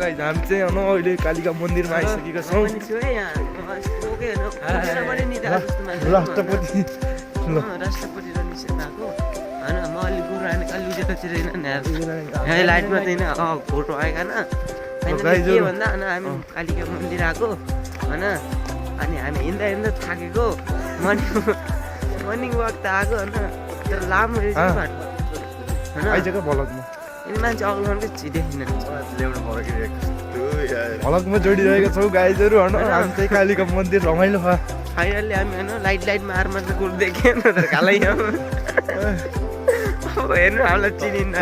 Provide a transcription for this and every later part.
guys हामी चाहिँ अहिले कालिका मन्दिरमा आइसकेका छौँ राष्ट्रपति राष्ट्रपति र निषेध भएको होइन म अलिक गुरु आने अलि उजेतिर यहाँ लाइटमा चाहिँ फोटो आएन के भन्दा अनि हामी कालिका मन्दिर आएको होइन अनि हामी हिँड्दा हिँड्दा थाकेको मर्निङ वाक त आएको होइन तर लामो रहेछ बाटो आइजको भलकमा मान्छे अग्लोनकै छिटेन भलकमा जोडिरहेका छौँ गाइजहरू होइन हामी चाहिँ कालिका मन्दिर रमाइलो भयो फाइनल्ली हामी होइन लाइट मारमा चाहिँ गुरु देखेन तर खालै अब हेर्नु हामीलाई चिनिन्न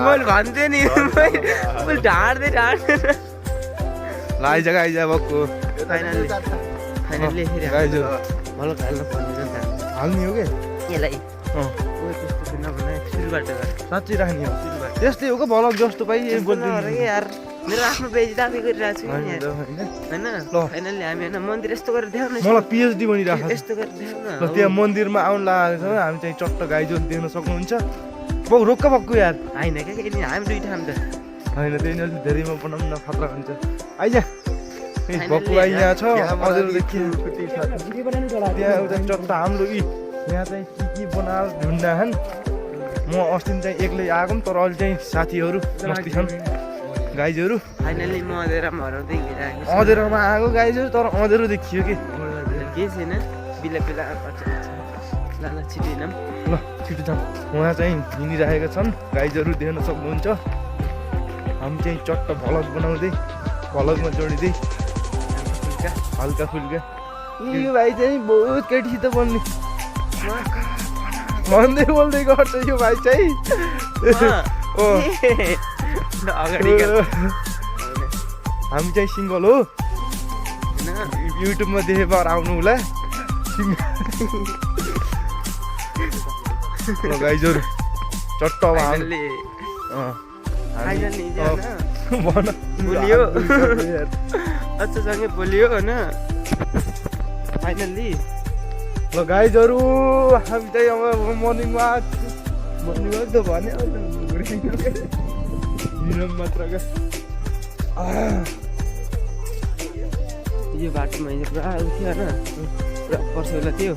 मैले भन्थेँ नि मैले ढाँड्दै आइज भक्कु फाइनल्ली फेरि भलक हाल्न पर्ने हाल्ने हो कि यसलाई साँच्चै राख्ने हो त्यस्तै हो कि भलक जस्तो पाइ यार मेरो आफ्नो पेज दाबी गरिरहेको छु होइन फाइनल्ली हामी होइन मन्दिर यस्तो गरेर देखाउनु मलाई पिएचडी बनिरहेको छ यस्तो गरेर देखाउनु त्यहाँ मन्दिरमा आउनु लागेको छ हामी चाहिँ चट्ट गाइजो देख्न सक्नुहुन्छ रोक्क भक्कु यार होइन क्या हामी दुइटा हामी त होइन त्यही अलि धेरैमा बनाउनु न खतरा हुन्छ आइज भक्कु आइ यहाँ छ अझै देखियो त्यहाँ एउटा चट्ट हाम्रो यहाँ चाहिँ के बनाएर ढुन्डाछन् म अस्ति चाहिँ एक्लै आएको तर अहिले चाहिँ साथीहरू मस्ती छन् गाइजहरू फाइनल्ली म अँधेरामा हराउँदै हिँडिरहेको अँधेरामा आएको गाइजहरू तर अँधेरो देखियो कि केही छैन बिला बिला ल छिटो हिँडौँ ल छिटो जाउँ उहाँ चाहिँ हिँडिरहेका छन् गाइजहरू देख्न सक्नुहुन्छ हामी चाहिँ चट्ट भलक बनाउँदै भलकमा जोडिँदै हल्का फुल्का यो भाइ चाहिँ बहुत केटीसित बोल्ने भन्दै बोल्दै गर्छ यो भाइ चाहिँ हामी चाहिँ सिङ्गल हो युट्युबमा देखेर आउनु होला गाइजहरू चट्ट बोलियो अच्छासँगै बोलियो होइन फाइनल्ली ल गाइजहरू हामी चाहिँ अब मर्निङ वाक त भन्यो मात्र यो बाटोमा हिँड्नु पुरा उठ्यो होइन पुरा पर्सेला थियो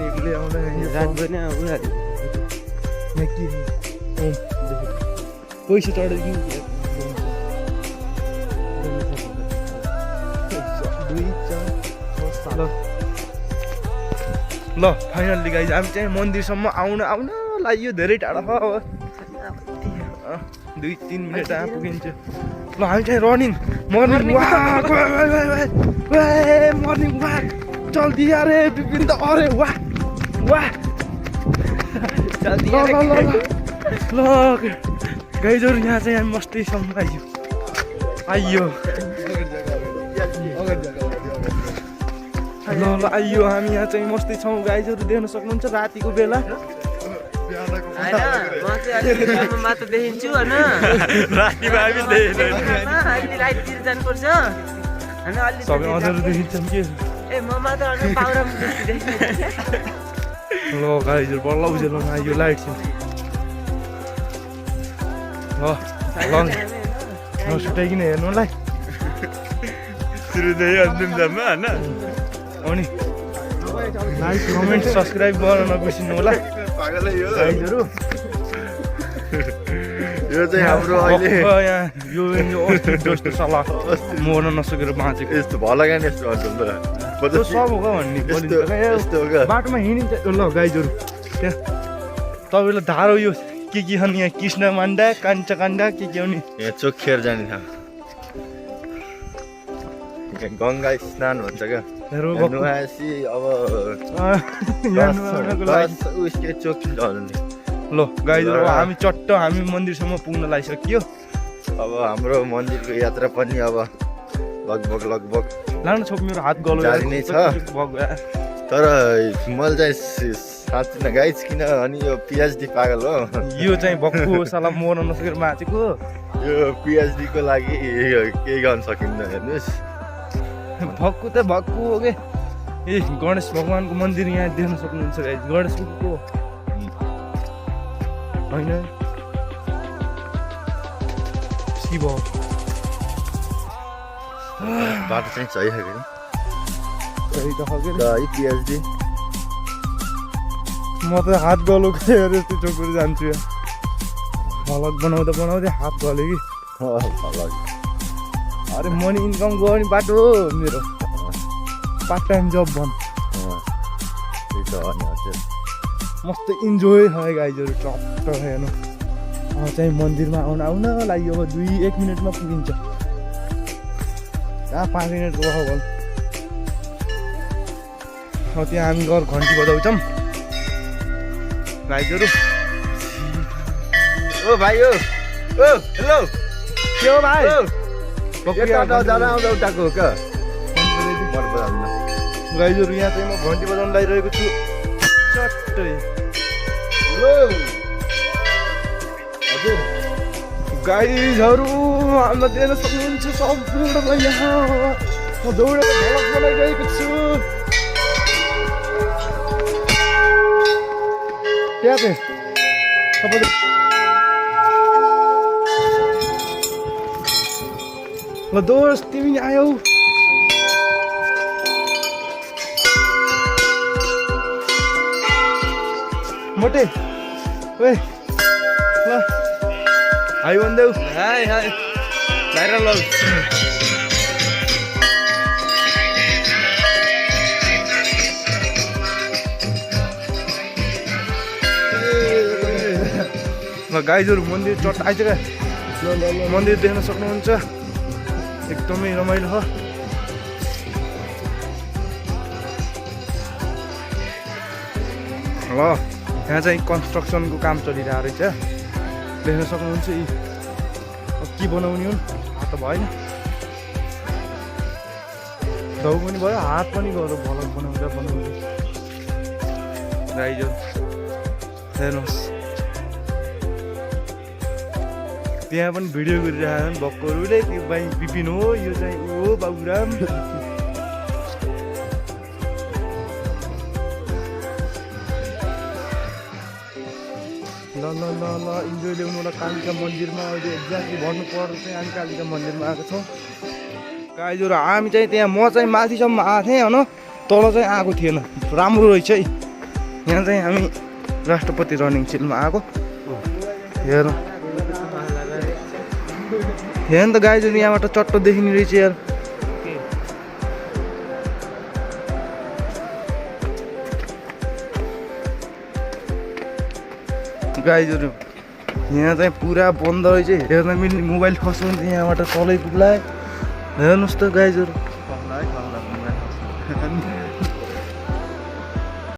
एक्लै आउँदा रात पनि उनीहरू पैसा चढेको ल फाइनल्ली गाइज हामी चाहिँ मन्दिरसम्म आउन लाग्यो धेरै टाढा छ अब 2-3 मिनट पुगिन्छ ल हामी चाहिँ मर्निङ वाक चल दिया रे विपिन त अरे वाह ल गाइजहरू यहाँ चाहिँ हामी मस्तीसम्म आइयो ल आइयो हामी यहाँ चाहिँ मस्ती छौँ गाइजहरू देख्न सक्नुहुन्छ रातिको बेला मात्र देखिन्छु होइन लाइटतिर जानुपर्छ सबै अझै देखिन्छौँ के ए म मात्र पाउरामा ल गाइजहरू बल्ल उजेलोमा आइयो लाइट छ ल नसुटाइकन हेर्नुलाई अनि लाइक कमेन्ट सब्सक्राइब गर्न नबिर्सिनु होला गाइजहरू यो चाहिँ हाम्रो अहिले यहाँ यो अस्ति जस्तो सल्लाह मर्न नसकेर बाँचेको यस्तो भलगान यस्तो सब हो भन्ने बाटोमा हिँडिन्छ ल गाइजहरू त्यहाँ तपाईँलाई धारो यो के छन् यहाँ कृष्ण मान्डा कान्छकाण्डा के हो नि यहाँ चोखेर जाने छ गङ्गा स्नान भन्छ क्या नुहाएपछि अब उसकै चोखिन्छ ल गाइजहरू हामी चट्ट हामी मन्दिरसम्म पुग्न लागिसक्यो अब हाम्रो मन्दिरको यात्रा पनि अब लगभग लाग्नु छोप मेरो हात गलो जारी नै छ तर मैले चाहिँ साँच्ची गाइज किन अनि यो पिएचडी पागल हो यो चाहिँ भक्कु साला मर्न नसकेर बाँचेको यो पिएचडीको लागि केही गर्न सकिन्न हेर्नुहोस् भक्कु त भक्कु हो के ए गणेश भगवानको मन्दिर यहाँ देख्न सक्नुहुन्छ गाइज गणेश भक्कु होइन के भयो बाटो चाहिँ सही खायो नि सही त खगे ल है पिएचडी म त हात गलो गएर यस्तो चोकेर जान्छु यार भलक बनाउँदा बनाउँदै हात गल्यो कि अरे मनी इन्कम गर्ने बाटो हो मेरो पार्ट टाइम जब भन त्यही त हो नि हजुर मस्त इन्जोय भयो गाइजहरू टप्प हेर्नु चाहिँ मन्दिरमा आउन लाग्यो अब 1 मिनटमा पुगिन्छ कहाँ 5 मिनटको भयो भन त्यहाँ हामी घर घन्टी बजाउँछौँ गाइजहरू ओ भाइ ओ हेलो के हो भाइ यता जान आउँदा उताको हो क्या गाइजहरू यहाँ चाहिँ म घन्टी बजाउनु लागिरहेको छु चट्टै हजुर गाइजहरू हामीलाई दिन सक्नुहुन्छ सम्पूर्णलाई यहाँ म दौडेर भ्लग बनाइरहेको छु त्यहाँ चाहिँ तपाईँले ल दोस्त तिमी आयौ मोटे ओए ल हाई भन्देऊ हाई हाई बाहिर ल गाइजहरू मन्दिर चट्ट आइज क्या मन्दिर देख्न सक्नुहुन्छ एकदमै रमाइलो छ ल यहाँ चाहिँ कन्स्ट्रक्सनको काम चलिरहेको रहेछ देख्न सक्नुहुन्छ यी के बनाउने हुन् हात त भएन घाउ पनि भयो हात पनि गयो भलक बनाउँदा गाइजहरू हेर्नुहोस् त्यहाँ पनि भिडियो गरिरहेको भक्कहरूले त्यो भाइ बिपिन हो यो चाहिँ हो बाबुराम ल ल ल ल इन्जोय ल्याउनु होला कालिका मन्दिरमा अहिले एक्ज्याक्टली भन्नु पर्दा चाहिँ हामी कालिका मन्दिरमा आएको छौँ गाइजहरू हामी चाहिँ त्यहाँ म चाहिँ माथिसम्म आएको थिएँ होइन तल चाहिँ आएको थिएन राम्रो रहेछ है यहाँ चाहिँ हामी राष्ट्रपति रनिङ सिलमा आएको हेर्नु हेर्नु त गाइजहरू यहाँबाट चट्ट देखिने रहेछ यार गाइजहरू यहाँ चाहिँ पुरा बन्द रहेछ हेर्न मिल्ने मोबाइल खस्यो भने यहाँबाट तलै पुग्ला हेर्नुहोस् त गाइजहरू